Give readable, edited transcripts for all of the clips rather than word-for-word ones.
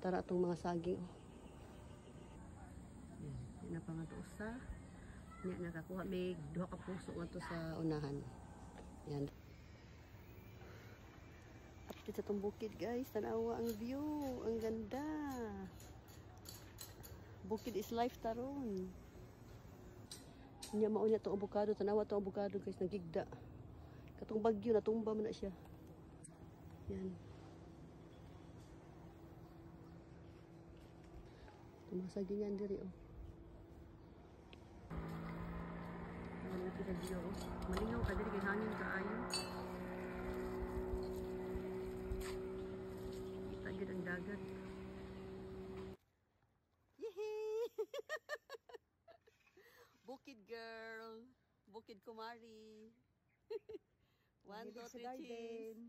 tara itong mga saging. Yan na pa nga ito usa. Yan, nakakuha. May 2 ka puso nga ito sa unahan. Yan. Update sa itong bukid guys. Tanawa ang view. Ang ganda. Bukid is life taron. Nya mao niya itong avocado. Tanawa itong avocado guys. Nagigda. Katong bagyo. Natumba mo na siya. Yan. Tumasagin yan diri oh. Ano natin sa video oh. Malingaw ka diri kay hangin kaayo. Kita gyud ang dagat. Yehey! Bukid girl. Bukid kumari. 1, 2, 3 cheese.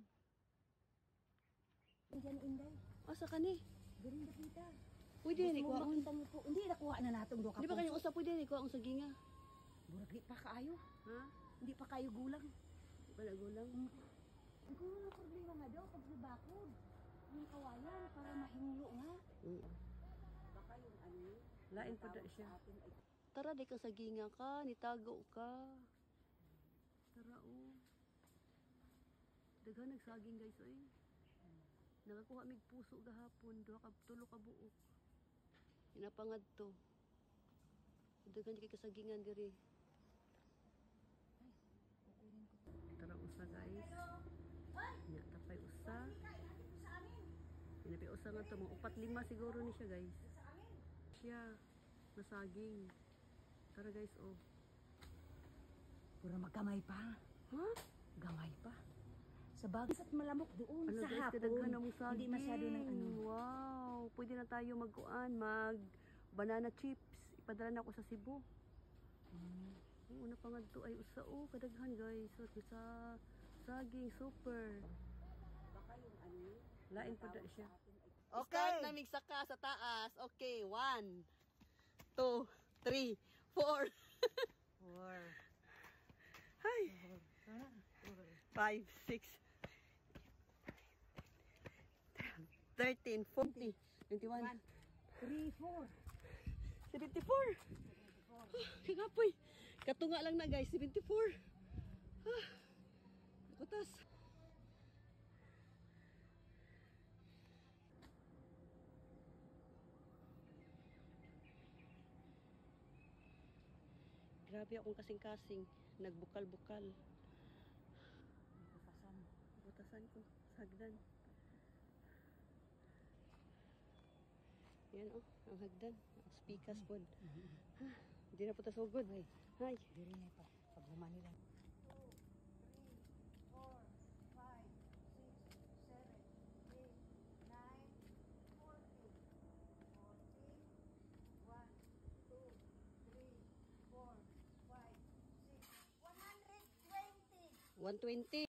Diyan inday. Asa ka ni? Galing na kita. Pwede ni kuha on. Hindi nakuha na natong 2 ka. Di ba kanyang usap pwede ni kuha ang saginga? Burag di pa kaayo. Ha? Hindi pa kayo gulang. Wala gulang. Ang gulo na problema nga daw pag bakod. Yung kawayan para mahinlo nga. Baka yung ano. Lain pa da siya. Tara di ka saginga ka, nitago ka. Tara oh. Daghan nagsaging guys oy. Nakakuha mig puso gahapon, 3 ka buok. Inapangad to. Daghan di kay kasagingan diri. Tara usa guys. Nya tapay usa. Inapi usa nga to, mga 4-5 siguro ni siya guys. Siya nasaging. Tara guys oh. Pura magkamay pa. Ha? Gamay pa. Sa bagay at malamok doon Ano sa guys, hapon. kadaghan na mong saging. Hindi masyado ng ano. Wow, pwede na tayo mag banana chips. Ipadala na ako sa Cebu. Una pa nga ito ay usa oh, kadaghan guys. So, sa saging super. Baka yung ano. Lain pa da siya. Okay. Start na migsaka sa taas. Okay, 1, 2, 3, 4. 4. Hi. 5, 6, 13, 40, 21, 3, 4. 74. Kagapoy. Katunga lang na guys, 74. Kutas. Grabe akong kasing-kasing. Nagbukal-bukal. Butasan ko. Sagdan. Yan oh, ang hagdan. Ang spikas po. Hindi na po tasugod. Hi. Diri na pa. Pag humanila. 2, 3, 4, 5, 6, 7, 8, 9, 40. 1, 2, 3, 4, 5, 6, 120. 120.